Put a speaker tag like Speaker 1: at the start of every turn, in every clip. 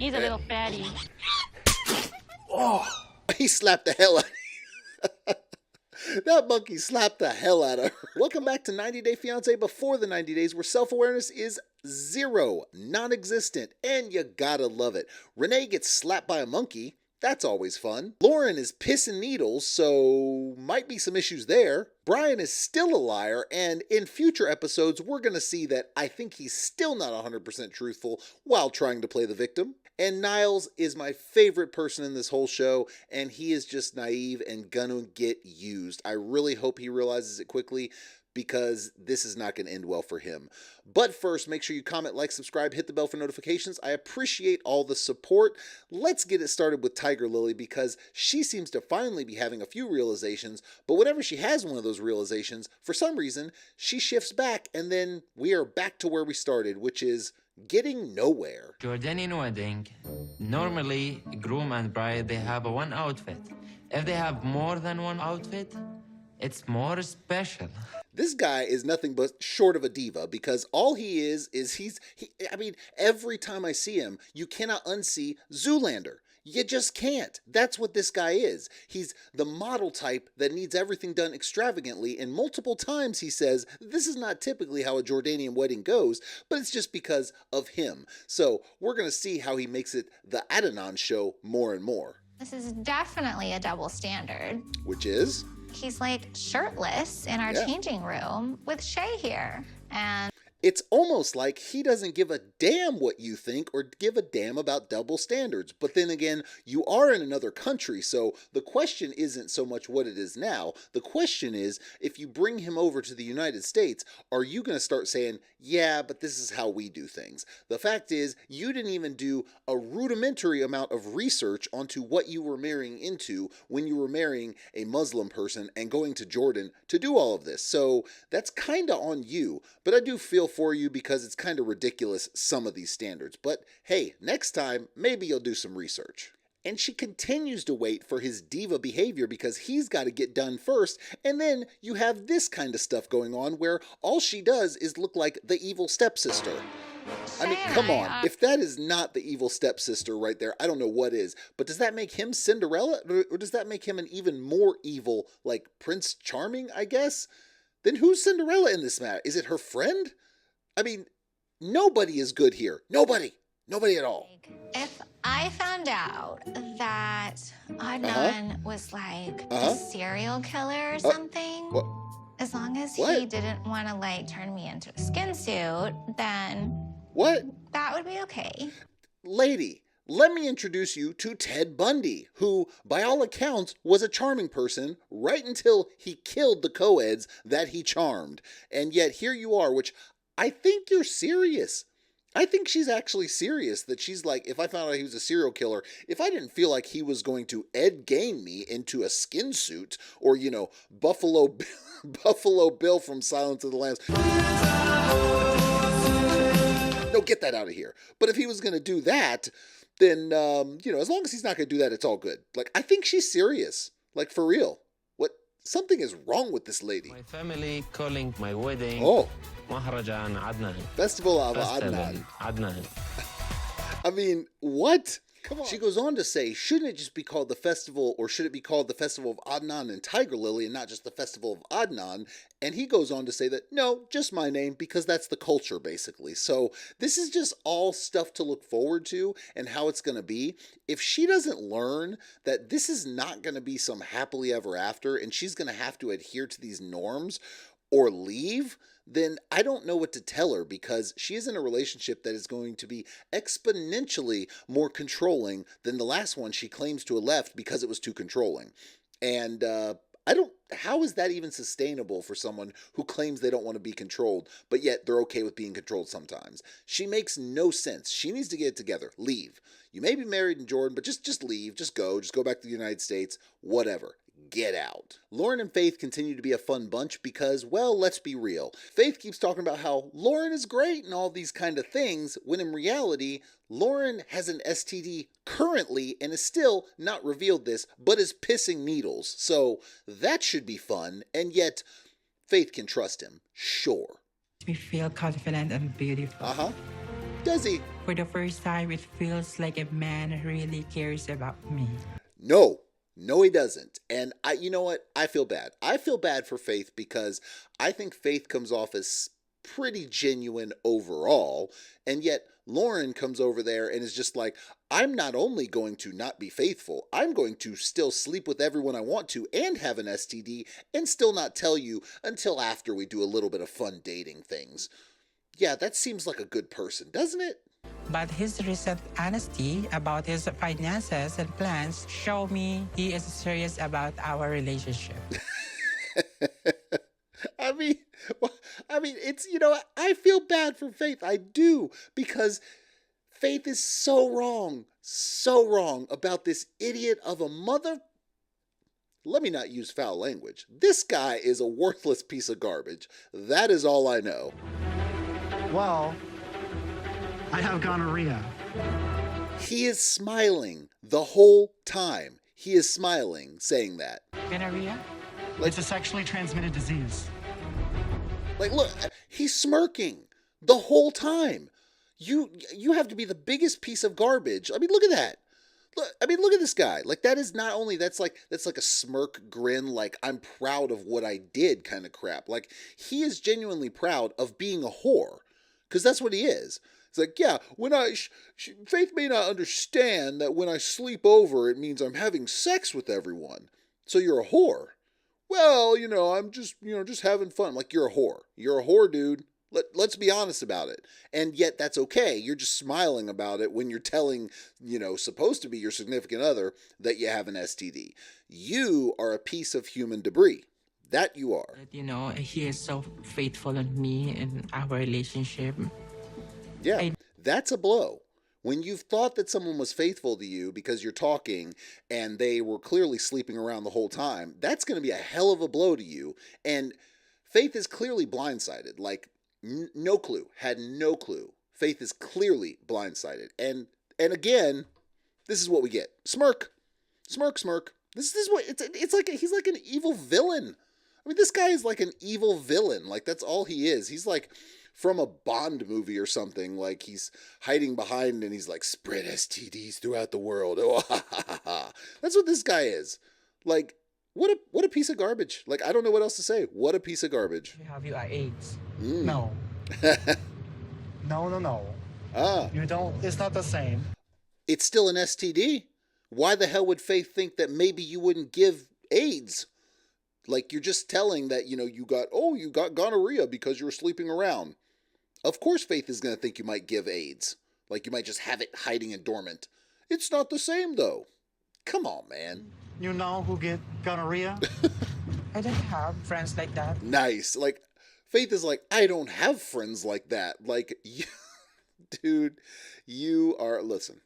Speaker 1: He's a little fatty.
Speaker 2: Oh, he slapped the hell out of that monkey slapped the hell out of her. Welcome back to 90 Day Fiance before the 90 days, where self-awareness is zero, non-existent, and you gotta love it. Renee gets slapped by a monkey. That's always fun. Loren is pissing needles, so might be some issues there. Bryan is still a liar, and in future episodes, we're going to see that I think he's still not 100% truthful while trying to play the victim. And Niles is my favorite person in this whole show, and he is just naive and gonna get used. I really hope he realizes it quickly, because this is not going to end well for him. But first, make sure you comment, like, subscribe, hit the bell for notifications. I appreciate all the support. Let's get it started with Tigerlily, because she seems to finally be having a few realizations, but whenever she has one of those realizations, for some reason, she shifts back, and then we are back to where we started, which is getting nowhere.
Speaker 3: Jordanian wedding, normally groom and bride, they have one outfit. If they have more than one outfit, it's more special.
Speaker 2: This guy is nothing but short of a diva, because all he is I mean, every time I see him, you cannot unsee Zoolander. You just can't. That's what this guy is. He's the model type that needs everything done extravagantly, and multiple times he says, this is not typically how a Jordanian wedding goes, but it's just because of him. So we're going to see how he makes it the Adanon show more and more.
Speaker 4: This is definitely a double standard.
Speaker 2: Which is?
Speaker 4: He's like shirtless in our changing room with Chey here. And
Speaker 2: it's almost like he doesn't give a damn what you think or give a damn about double standards. But then again, you are in another country, so the question isn't so much what it is now. The question is, if you bring him over to the United States, are you going to start saying, yeah, but this is how we do things? The fact is, you didn't even do a rudimentary amount of research onto what you were marrying into when you were marrying a Muslim person and going to Jordan to do all of this. So that's kind of on you, but I do feel for you, because it's kind of ridiculous, some of these standards. But hey, next time, maybe you'll do some research. And she continues to wait for his diva behavior, because he's got to get done first, and then you have this kind of stuff going on where all she does is look like the evil stepsister. I mean, come on. If that is not the evil stepsister right there, I don't know what is. But does that make him Cinderella, or does that make him an even more evil, like Prince Charming, I guess? Then who's Cinderella in this matter? Is it her friend? I mean, nobody is good here. Nobody. Nobody at all.
Speaker 4: if I found out that Adnan was like a serial killer or something, as long as he didn't want to like turn me into a skin suit, then that would be okay.
Speaker 2: Lady, let me introduce you to Ted Bundy, who, by all accounts, was a charming person right until he killed the co-eds that he charmed. And yet here you are, which I think you're serious. I think she's actually serious, that she's like, if I found out he was a serial killer, if I didn't feel like he was going to Ed Gain me into a skin suit, or, you know, Buffalo Bill from Silence of the Lambs. No, get that out of here. But if he was going to do that, then, you know, as long as he's not going to do that, it's all good. Like, I think she's serious. Like, for real. Something is wrong with this lady.
Speaker 3: My family calling my wedding Maharajan Adnan.
Speaker 2: Festival of Adnan. I mean, what? Come on. She goes on to say, shouldn't it just be called the festival, or should it be called the Festival of Adnan and Tigerlily and not just the Festival of Adnan? And he goes on to say that, no, just my name, because that's the culture, basically. So this is just all stuff to look forward to and how it's going to be. If she doesn't learn that this is not going to be some happily ever after, and she's going to have to adhere to these norms or leave, then I don't know what to tell her, because she is in a relationship that is going to be exponentially more controlling than the last one she claims to have left because it was too controlling. And how is that even sustainable for someone who claims they don't want to be controlled, but yet they're okay with being controlled sometimes? She makes no sense. She needs to get it together. Leave. You may be married in Jordan, but just leave. Just go back to the United States. Whatever. Get out. Loren and Faith continue to be a fun bunch because, well, let's be real. Faith keeps talking about how Loren is great and all these kind of things, when in reality, Loren has an STD currently and is still not revealed this, but is pissing needles. So that should be fun, and yet Faith can trust him. Sure.
Speaker 5: We feel confident and beautiful.
Speaker 2: Does he?
Speaker 1: For the first time, it feels like a man really cares about me.
Speaker 2: No, he doesn't. And you know what? I feel bad. I feel bad for Faith because I think Faith comes off as pretty genuine overall. And yet Loren comes over there and is just like, I'm not only going to not be faithful, I'm going to still sleep with everyone I want to and have an STD and still not tell you until after we do a little bit of fun dating things. Yeah, that seems like a good person, doesn't it?
Speaker 1: But his recent honesty about his finances and plans show me he is serious about our relationship.
Speaker 2: I mean, it's, I feel bad for Faith. I do, because Faith is so wrong about this idiot of a mother. Let me not use foul language. This guy is a worthless piece of garbage. That is all I know.
Speaker 5: Well, I have gonorrhea.
Speaker 2: He is smiling the whole time. He is smiling, saying that.
Speaker 1: Gonorrhea?
Speaker 5: It's a sexually transmitted disease.
Speaker 2: Like, look, he's smirking the whole time. You have to be the biggest piece of garbage. I mean, look at that. Look at this guy. Like, that is not only, that's like a smirk grin, like, I'm proud of what I did kind of crap. Like, he is genuinely proud of being a whore. Because that's what he is. It's like, yeah, when Faith may not understand that when I sleep over, it means I'm having sex with everyone. So you're a whore. Well, I'm just having fun. Like, you're a whore. You're a whore, dude. Let's be honest about it. And yet that's okay. You're just smiling about it when you're telling, supposed to be your significant other that you have an STD. You are a piece of human debris. That you are.
Speaker 1: He is so faithful on me and our relationship.
Speaker 2: Yeah, that's a blow. When you've thought that someone was faithful to you because you're talking and they were clearly sleeping around the whole time, that's going to be a hell of a blow to you. And Faith is clearly blindsided. Like, no clue. Had no clue. Faith is clearly blindsided. And again, this is what we get. Smirk. Smirk, smirk. This is what it's like. He's like an evil villain. I mean, this guy is like an evil villain. Like, that's all he is. He's like from a Bond movie or something. Like, he's hiding behind and he's like, spread STDs throughout the world. Oh, ha, ha, ha, ha. That's what this guy is. Like, what a piece of garbage. Like, I don't know what else to say. What a piece of garbage.
Speaker 1: Have you AIDS?
Speaker 5: No. No. You don't. It's not the same.
Speaker 2: It's still an STD. Why the hell would Faith think that maybe you wouldn't give AIDS? Like, you're just telling that, you got gonorrhea because you were sleeping around. Of course Faith is going to think you might give AIDS. Like, you might just have it hiding and dormant. It's not the same, though. Come on, man.
Speaker 5: You know who get gonorrhea?
Speaker 1: I don't have friends like that.
Speaker 2: Nice. Like, Faith is like, I don't have friends like that. Like, dude, you are, listen.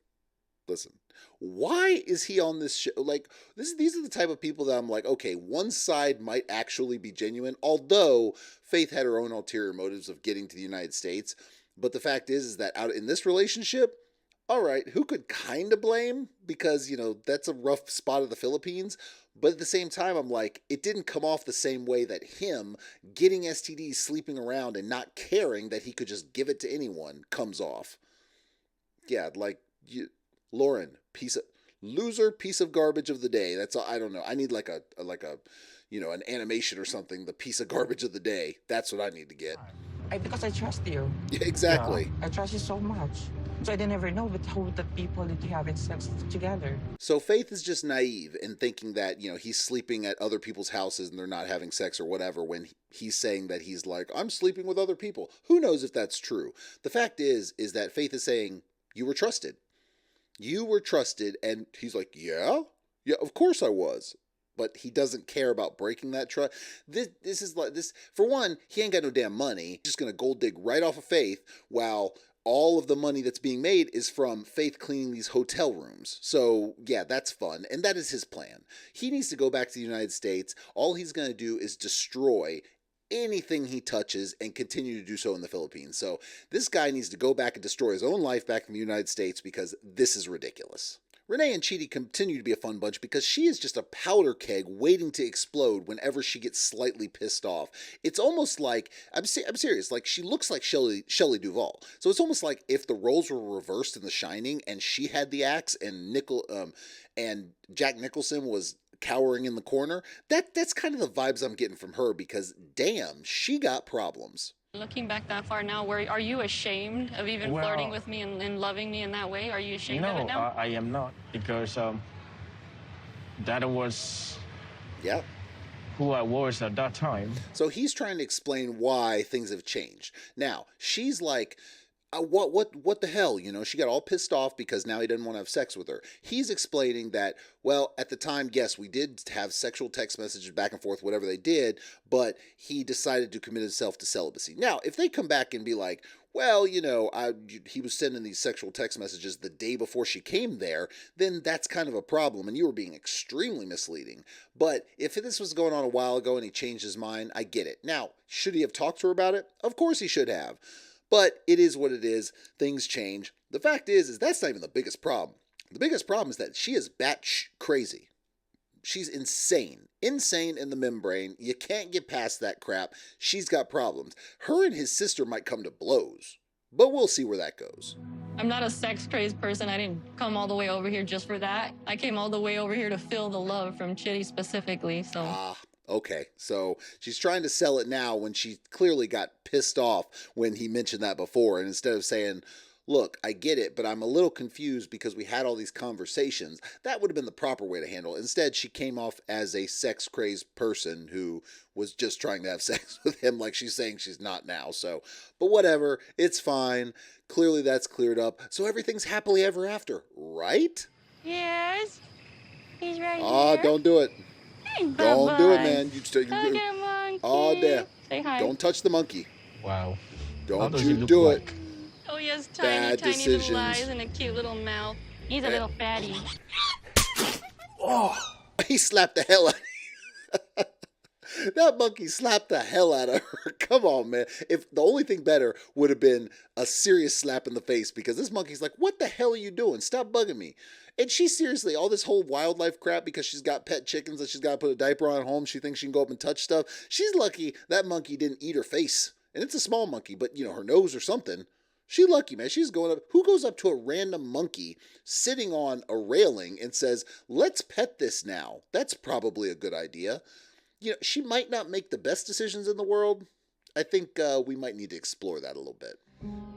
Speaker 2: Why is he on this show? Like, these are the type of people that I'm like, okay, one side might actually be genuine, although Faith had her own ulterior motives of getting to the United States. But the fact is that out in this relationship, all right, who could kind of blame? Because, that's a rough spot of the Philippines. But at the same time, I'm like, it didn't come off the same way that him getting STDs, sleeping around, and not caring that he could just give it to anyone comes off. Yeah, like, Loren, loser piece of garbage of the day. That's all. I don't know. I need like a an animation or something. The piece of garbage of the day. That's what I need to get.
Speaker 1: Because I trust you.
Speaker 2: Yeah, exactly.
Speaker 1: Yeah. I trust you so much. So I never know how the people that you having sex together.
Speaker 2: So Faith is just naive in thinking that, he's sleeping at other people's houses and they're not having sex or whatever, when he's saying that he's like, I'm sleeping with other people. Who knows if that's true? The fact is that Faith is saying, you were trusted. You were trusted, and he's like, yeah, of course I was. But he doesn't care about breaking that trust. This is like this. For one, he ain't got no damn money. He's just gonna gold dig right off of Faith, while all of the money that's being made is from Faith cleaning these hotel rooms. So yeah, that's fun, and that is his plan. He needs to go back to the United States. All he's gonna do is destroy anything he touches and continue to do so in the Philippines. So this guy needs to go back and destroy his own life back in the United States, because this is ridiculous. Renee and Chidi continue to be a fun bunch because she is just a powder keg waiting to explode whenever she gets slightly pissed off. It's almost like, I'm serious, like she looks like Shelly Duval. So it's almost like if the roles were reversed in The Shining and she had the axe and and Jack Nicholson was cowering in the corner, that's kind of the vibes I'm getting from her because damn, she got problems.
Speaker 6: Looking back that far now, are you ashamed of even flirting with me and loving me in that way? Are you ashamed of it now?
Speaker 7: No, I am not, because that was who I was at that time.
Speaker 2: So he's trying to explain why things have changed. Now, she's like, what the hell? You know, she got all pissed off because now he doesn't want to have sex with her. He's explaining that, well, at the time, yes, we did have sexual text messages back and forth, whatever they did, but he decided to commit himself to celibacy. Now, if they come back and be like, well, you know, he was sending these sexual text messages the day before she came there, then that's kind of a problem, and you were being extremely misleading. But if this was going on a while ago and he changed his mind, I get it. Now, should he have talked to her about it? Of course he should have. But it is what it is. Things change. The fact is that's not even the biggest problem. The biggest problem is that she is crazy. She's insane. Insane in the membrane. You can't get past that crap. She's got problems. Her and his sister might come to blows. But we'll see where that goes.
Speaker 6: I'm not a sex-crazed person. I didn't come all the way over here just for that. I came all the way over here to feel the love from Chitty specifically, so...
Speaker 2: Okay, so she's trying to sell it now when she clearly got pissed off when he mentioned that before. And instead of saying, look, I get it, but I'm a little confused because we had all these conversations, that would have been the proper way to handle it. Instead, she came off as a sex-crazed person who was just trying to have sex with him like she's saying she's not now. So, but whatever, it's fine. Clearly that's cleared up. So everything's happily ever after, right?
Speaker 6: Yes, he's right
Speaker 2: here. Don't do it. Don't do it, man. Oh, damn.
Speaker 6: Say hi.
Speaker 2: Don't touch the monkey.
Speaker 7: Wow.
Speaker 2: Don't you do it.
Speaker 6: Oh, he has
Speaker 2: Bad
Speaker 6: tiny
Speaker 2: decisions.
Speaker 6: little eyes and a cute little mouth. He's a little fatty.
Speaker 2: Oh, he slapped the hell out. That monkey slapped the hell out of her. Come on, man. If the only thing better would have been a serious slap in the face because this monkey's like, what the hell are you doing? Stop bugging me. And she seriously, all this whole wildlife crap because she's got pet chickens that she's got to put a diaper on at home. She thinks she can go up and touch stuff. She's lucky that monkey didn't eat her face. And it's a small monkey, but you know, her nose or something. She's lucky, man. She's going up. Who goes up to a random monkey sitting on a railing and says, let's pet this now? That's probably a good idea. You know, she might not make the best decisions in the world. I think we might need to explore that a little bit.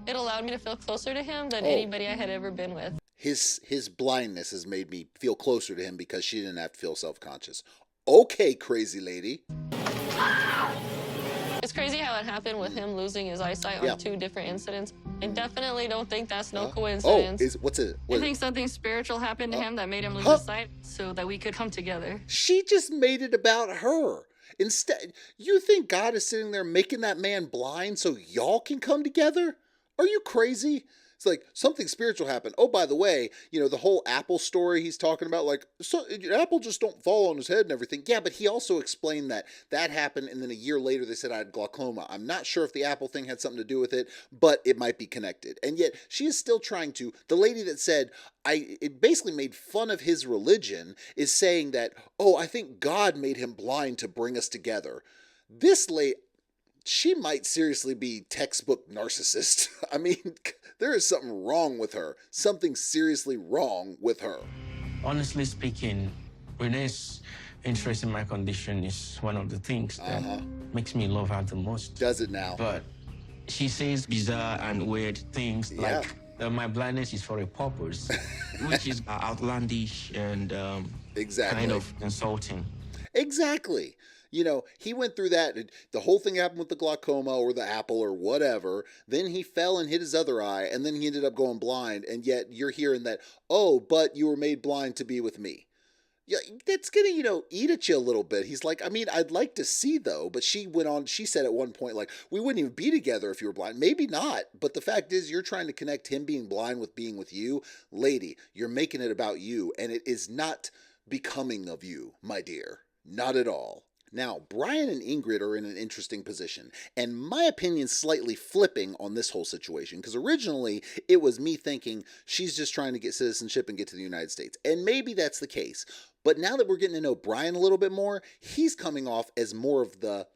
Speaker 6: It allowed me to feel closer to him than anybody I had ever been with.
Speaker 2: His blindness has made me feel closer to him because she didn't have to feel self-conscious. Okay, crazy lady.
Speaker 6: It's crazy how it happened with him losing his eyesight on 2 different incidents. I definitely don't think that's no coincidence.
Speaker 2: What's it?
Speaker 6: I think something spiritual happened to him that made him lose his sight so that we could come together.
Speaker 2: She just made it about her. Instead, you think God is sitting there making that man blind so y'all can come together? Are you crazy? It's like something spiritual happened. Oh, by the way, you know, the whole Apple story he's talking about, like, so Apple just don't fall on his head and everything. Yeah, but he also explained that happened, and then a year later they said I had glaucoma. I'm not sure if the Apple thing had something to do with it, but it might be connected. And yet she is still trying to, the lady that said, it basically made fun of his religion is saying that, oh, I think God made him blind to bring us together. This lady, she might seriously be textbook narcissist. I mean, there is something wrong with her. Something seriously wrong with her.
Speaker 3: Honestly speaking, Renee's interest in my condition is one of the things that makes me love her the most.
Speaker 2: Does it now?
Speaker 3: But she says bizarre and weird things like my blindness is for a purpose, which is outlandish and kind of insulting.
Speaker 2: Exactly. You know, he went through that. The whole thing happened with the glaucoma or the apple or whatever. Then he fell and hit his other eye, and then he ended up going blind. And yet you're hearing that, oh, but you were made blind to be with me. Yeah, that's going to, you know, eat at you a little bit. He's like, I mean, I'd like to see, though. But she went on, she said at one point, like, we wouldn't even be together if you were blind. Maybe not. But the fact is, you're trying to connect him being blind with being with you. Lady, you're making it about you. And it is not becoming of you, my dear. Not at all. Now, Bryan and Ingrid are in an interesting position, and my opinion's slightly flipping on this whole situation, because originally it was me thinking she's just trying to get citizenship and get to the United States, and maybe that's the case. But now that we're getting to know Bryan a little bit more, he's coming off as more of the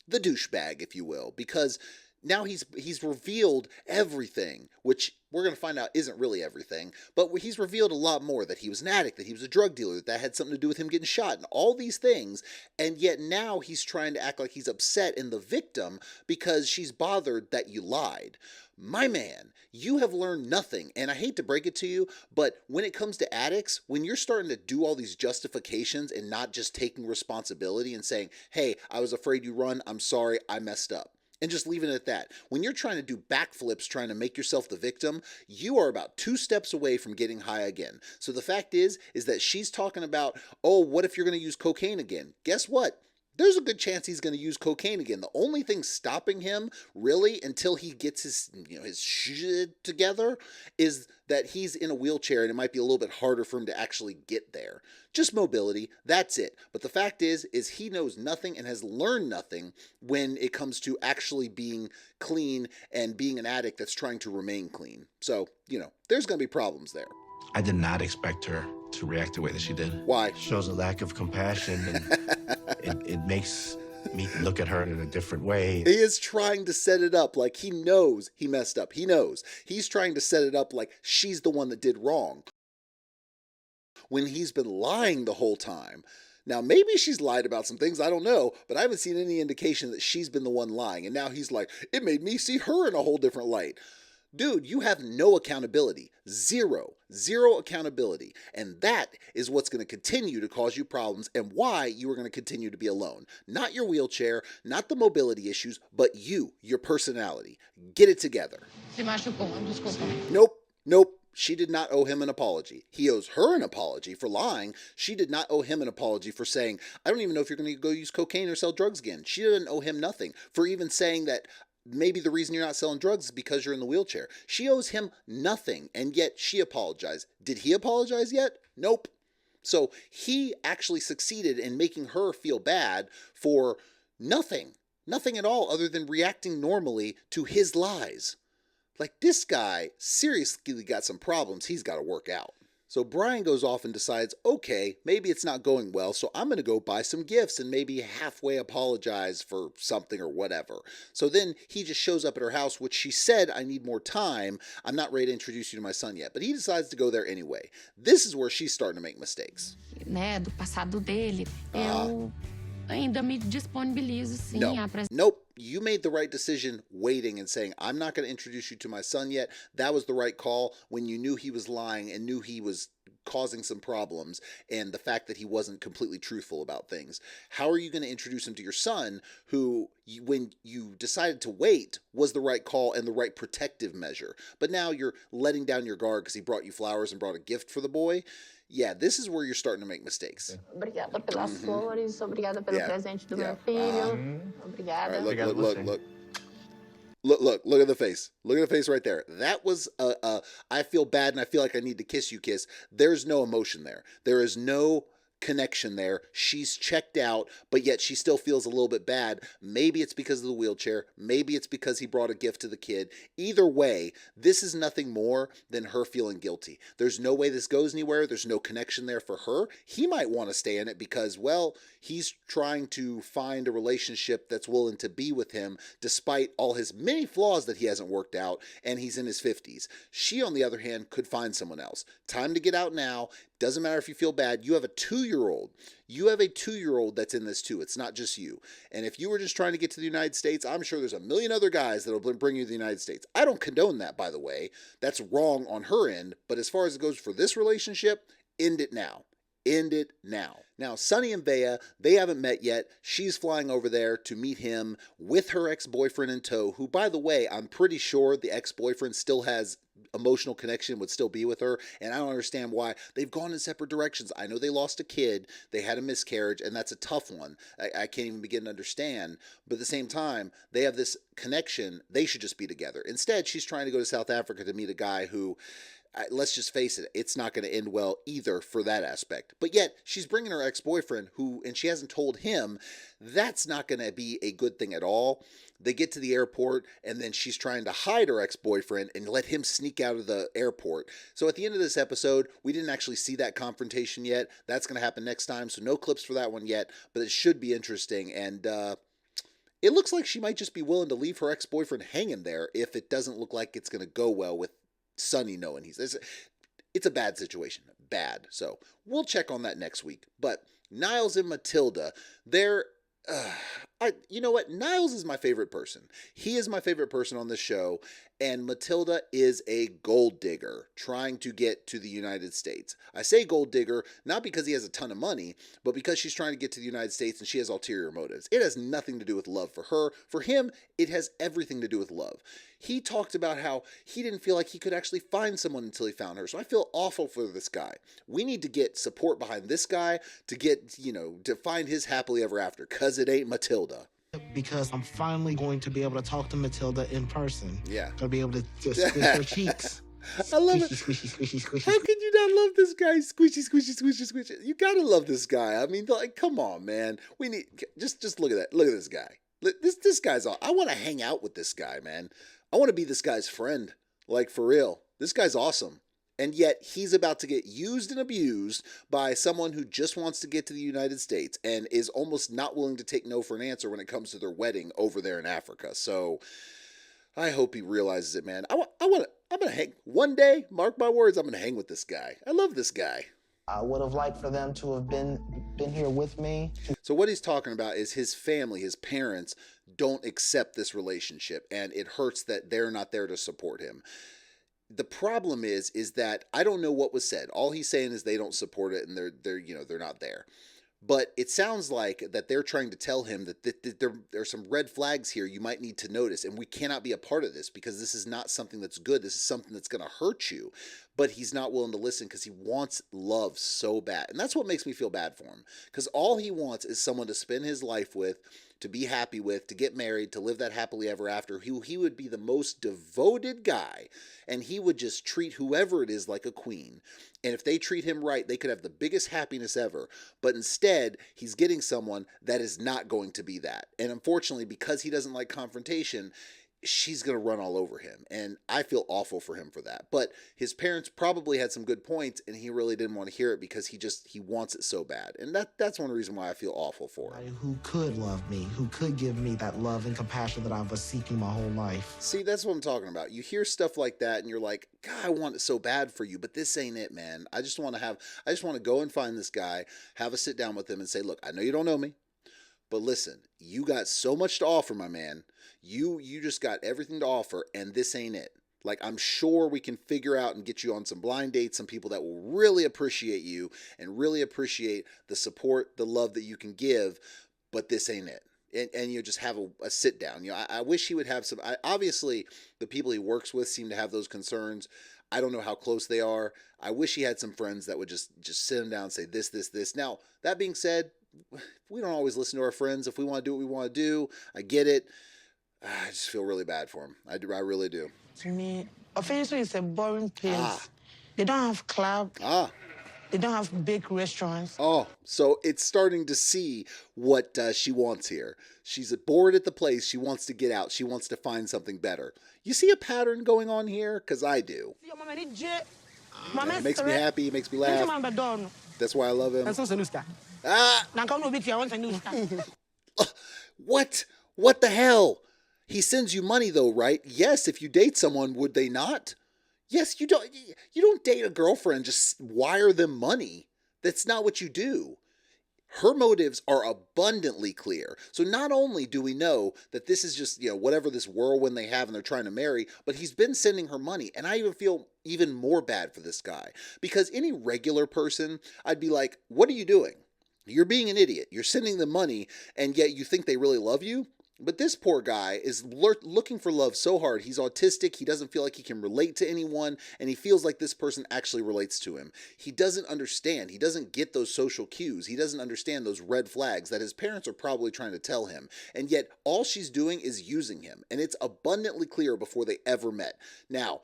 Speaker 2: douchebag, if you will, because now he's revealed everything, which we're going to find out isn't really everything, but he's revealed a lot more, that he was an addict, that he was a drug dealer, that had something to do with him getting shot, and all these things, and yet now he's trying to act like he's upset and the victim because she's bothered that you lied. My man, you have learned nothing, and I hate to break it to you, but when it comes to addicts, when you're starting to do all these justifications and not just taking responsibility and saying, hey, I was afraid you run, I'm sorry, I messed up, and just leaving it at that. When you're trying to do backflips, trying to make yourself the victim, you are about 2 steps away from getting high again. So the fact is that she's talking about, oh, what if you're going to use cocaine again? Guess what? There's a good chance he's going to use cocaine again. The only thing stopping him, really, until he gets his shit together, is that he's in a wheelchair and it might be a little bit harder for him to actually get there. Just mobility, that's it. But the fact is he knows nothing and has learned nothing when it comes to actually being clean and being an addict that's trying to remain clean. So, there's going to be problems there.
Speaker 8: I did not expect her to react the way that she did.
Speaker 2: Why?
Speaker 8: It shows a lack of compassion, and it makes me look at her in a different way.
Speaker 2: He is trying to set it up like he knows he messed up. He knows. He's trying to set it up like she's the one that did wrong, when he's been lying the whole time. Now, maybe she's lied about some things, I don't know, but I haven't seen any indication that she's been the one lying. And now he's like, it made me see her in a whole different light. Dude, you have no accountability. Zero accountability. And that is what's going to continue to cause you problems and why you are going to continue to be alone. Not your wheelchair, not the mobility issues, but you, your personality. Get it together. Nope. She did not owe him an apology. He owes her an apology for lying. She did not owe him an apology for saying, I don't even know if you're going to go use cocaine or sell drugs again. She didn't owe him nothing for even saying that maybe the reason you're not selling drugs is because you're in the wheelchair. She owes him nothing, and yet she apologized. Did he apologize yet? Nope. So he actually succeeded in making her feel bad for nothing at all, other than reacting normally to his lies. Like, this guy seriously got some problems he's got to work out. So Bryan goes off and decides, okay, maybe it's not going well, so I'm going to go buy some gifts and maybe halfway apologize for something or whatever. So then he just shows up at her house, which she said, I need more time. I'm not ready to introduce you to my son yet. But he decides to go there anyway. This is where she's starting to make mistakes.
Speaker 9: Do passado dele, eu ainda me disponibilizo, sim.
Speaker 2: Nope. You made the right decision waiting and saying, I'm not going to introduce you to my son yet. That was the right call when you knew he was lying and knew he was causing some problems, and the fact that he wasn't completely truthful about things. How are you going to introduce him to your son, who, when you decided to wait, was the right call and the right protective measure? But now you're letting down your guard because he brought you flowers and brought a gift for the boy. Yeah, this is where you're starting to make mistakes.
Speaker 9: Obrigada pelas flores, obrigada pelo presente do meu filho. Obrigada.
Speaker 2: All right, look at the face. Look at the face right there. That was I feel bad and I feel like I need to kiss you kiss. There's no emotion there. There is no connection there. She's checked out, but yet she still feels a little bit bad. Maybe it's because of the wheelchair. Maybe it's because he brought a gift to the kid. Either way, this is nothing more than her feeling guilty. There's no way this goes anywhere. There's no connection there for her. He might want to stay in it because, well, he's trying to find a relationship that's willing to be with him despite all his many flaws that he hasn't worked out, and he's in his 50s. She, on the other hand, could find someone else. Time to get out now. Doesn't matter if you feel bad. You have a 2-year-old. You have a 2-year-old that's in this too. It's not just you. And if you were just trying to get to the United States, I'm sure there's a million other guys that'll bring you to the United States. I don't condone that, by the way. That's wrong on her end. But as far as it goes for this relationship, end it now. End it now. Now, Sonny and Bea, they haven't met yet. She's flying over there to meet him with her ex-boyfriend in tow, who, by the way, I'm pretty sure the ex-boyfriend still has emotional connection, would still be with her, and I don't understand why. They've gone in separate directions. I know they lost a kid, they had a miscarriage, and that's a tough one. I can't even begin to understand, but at the same time, they have this connection. They should just be together. Instead, she's trying to go to South Africa to meet a guy who, let's just face it, it's not going to end well either for that aspect. But yet, she's bringing her ex-boyfriend and she hasn't told him. That's not going to be a good thing at all. They get to the airport, and then she's trying to hide her ex-boyfriend and let him sneak out of the airport. So at the end of this episode, we didn't actually see that confrontation yet. That's going to happen next time, so no clips for that one yet, but it should be interesting. And it looks like she might just be willing to leave her ex-boyfriend hanging there if it doesn't look like it's going to go well with Sonny knowing it's a bad situation. Bad. So we'll check on that next week. But Niles and Matilda, they're you know what? Niles is my favorite person. He is my favorite person on this show, and Matilda is a gold digger trying to get to the United States. I say gold digger not because he has a ton of money, but because she's trying to get to the United States and she has ulterior motives. It has nothing to do with love for her. For him, it has everything to do with love. He talked about how he didn't feel like he could actually find someone until he found her. So I feel awful for this guy. We need to get support behind this guy to get, to find his happily ever after, because it ain't Matilda.
Speaker 10: Because I'm finally going to be able to talk to Matilda in person.
Speaker 2: Yeah.
Speaker 10: I'll be able to squish her cheeks.
Speaker 2: I love it.
Speaker 10: Squishy.
Speaker 2: How could you not love this guy? Squishy. You gotta love this guy. I mean, like, come on, man. We need just look at that. Look at this guy. This guy's all. I want to hang out with this guy, man. I want to be this guy's friend. Like, for real. This guy's awesome. And yet he's about to get used and abused by someone who just wants to get to the United States and is almost not willing to take no for an answer when it comes to their wedding over there in Africa. So I hope he realizes it, man. I'm going to hang one day, mark my words, I'm going to hang with this guy. I love this guy.
Speaker 10: I would have liked for them to have been here with me.
Speaker 2: So what he's talking about is his family, his parents don't accept this relationship, and it hurts that they're not there to support him. The problem is that I don't know what was said. All he's saying is they don't support it and they're not there. But it sounds like that they're trying to tell him that there are some red flags here you might need to notice, and we cannot be a part of this because this is not something that's good. This is something that's going to hurt you. But he's not willing to listen because he wants love so bad. And that's what makes me feel bad for him, because all he wants is someone to spend his life with, to be happy with, to get married, to live that happily ever after. He would be the most devoted guy, and he would just treat whoever it is like a queen. And if they treat him right, they could have the biggest happiness ever. But instead, he's getting someone that is not going to be that. And unfortunately, because he doesn't like confrontation, she's going to run all over him. And I feel awful for him for that. But his parents probably had some good points, and he really didn't want to hear it because he wants it so bad. And that's one reason why I feel awful for him.
Speaker 10: Who could love me, who could give me that love and compassion that I was seeking my whole life.
Speaker 2: See, that's what I'm talking about. You hear stuff like that, and you're like, God, I want it so bad for you, but this ain't it, man. I just want to go and find this guy, have a sit down with him and say, look, I know you don't know me, but listen, you got so much to offer, my man. You just got everything to offer, and this ain't it. Like, I'm sure we can figure out and get you on some blind dates, some people that will really appreciate you and really appreciate the support, the love that you can give, but this ain't it. And you just have a sit down. I wish he would have some. Obviously, the people he works with seem to have those concerns. I don't know how close they are. I wish he had some friends that would just sit him down and say this. Now, that being said, we don't always listen to our friends. If we want to do what we want to do, I get it. I just feel really bad for him. I really do.
Speaker 11: To me, Fiance is a boring place. They don't have club. They don't have big restaurants.
Speaker 2: Oh, so it's starting to see what she wants here. She's bored at the place. She wants to get out. She wants to find something better. You see a pattern going on here? Because I do. It makes me happy. It makes me laugh. That's why I love him. What the hell? He sends you money though, right? Yes, if you date someone, would they not? Yes, you don't date a girlfriend, just wire them money. That's not what you do. Her motives are abundantly clear. So not only do we know that this is just, whatever this whirlwind they have and they're trying to marry, but he's been sending her money. And I even feel even more bad for this guy, because any regular person, I'd be like, what are you doing? You're being an idiot. You're sending them money, and yet you think they really love you? But this poor guy is looking for love so hard. He's autistic. He doesn't feel like he can relate to anyone, and he feels like this person actually relates to him. He doesn't understand. He doesn't get those social cues. He doesn't understand those red flags that his parents are probably trying to tell him. And yet, all she's doing is using him, and it's abundantly clear before they ever met. Now,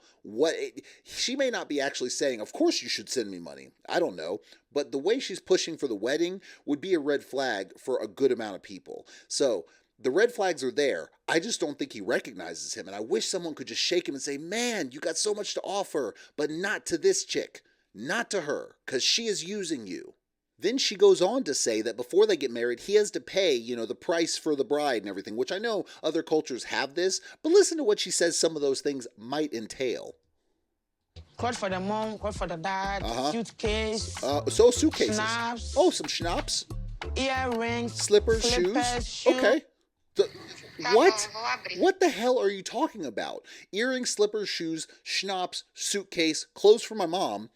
Speaker 2: she may not be actually saying, of course you should send me money. I don't know. But the way she's pushing for the wedding would be a red flag for a good amount of people. So, the red flags are there. I just don't think he recognizes him. And I wish someone could just shake him and say, man, you got so much to offer, but not to this chick. Not to her, because she is using you. Then she goes on to say that before they get married, he has to pay, the price for the bride and everything, which I know other cultures have this, but listen to what she says some of those things might entail.
Speaker 11: Quote for the mom, quote for the dad, suitcase.
Speaker 2: So suitcases.
Speaker 11: Schnapps.
Speaker 2: Oh, some schnapps.
Speaker 11: Earrings.
Speaker 2: Slippers, shoes. Okay. What? What the hell are you talking about? Earrings, slippers, shoes, schnapps, suitcase, clothes for my mom.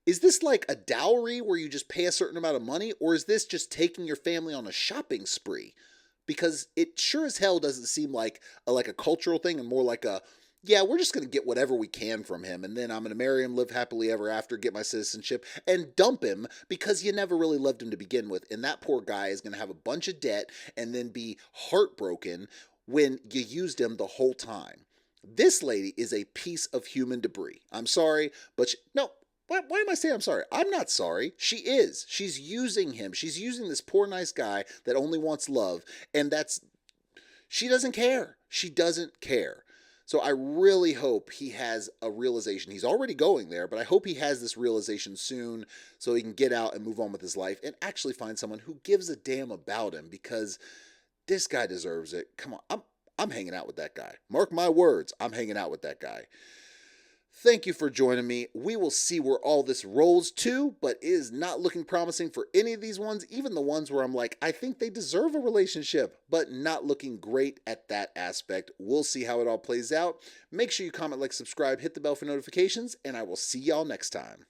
Speaker 2: Is this like a dowry where you just pay a certain amount of money, or is this just taking your family on a shopping spree? Because it sure as hell doesn't seem like a cultural thing, and more like we're just going to get whatever we can from him, and then I'm going to marry him, live happily ever after, get my citizenship, and dump him because you never really loved him to begin with. And that poor guy is going to have a bunch of debt and then be heartbroken when you used him the whole time. This lady is a piece of human debris. I'm sorry, but why am I saying I'm sorry? I'm not sorry. She is. She's using him. She's using this poor nice guy that only wants love, and she doesn't care. She doesn't care. So I really hope he has a realization. He's already going there, but I hope he has this realization soon so he can get out and move on with his life and actually find someone who gives a damn about him, because this guy deserves it. Come on, I'm hanging out with that guy. Mark my words, I'm hanging out with that guy. Thank you for joining me. We will see where all this rolls to, but it is not looking promising for any of these ones, even the ones where I'm like, I think they deserve a relationship, but not looking great at that aspect. We'll see how it all plays out. Make sure you comment, like, subscribe, hit the bell for notifications, and I will see y'all next time.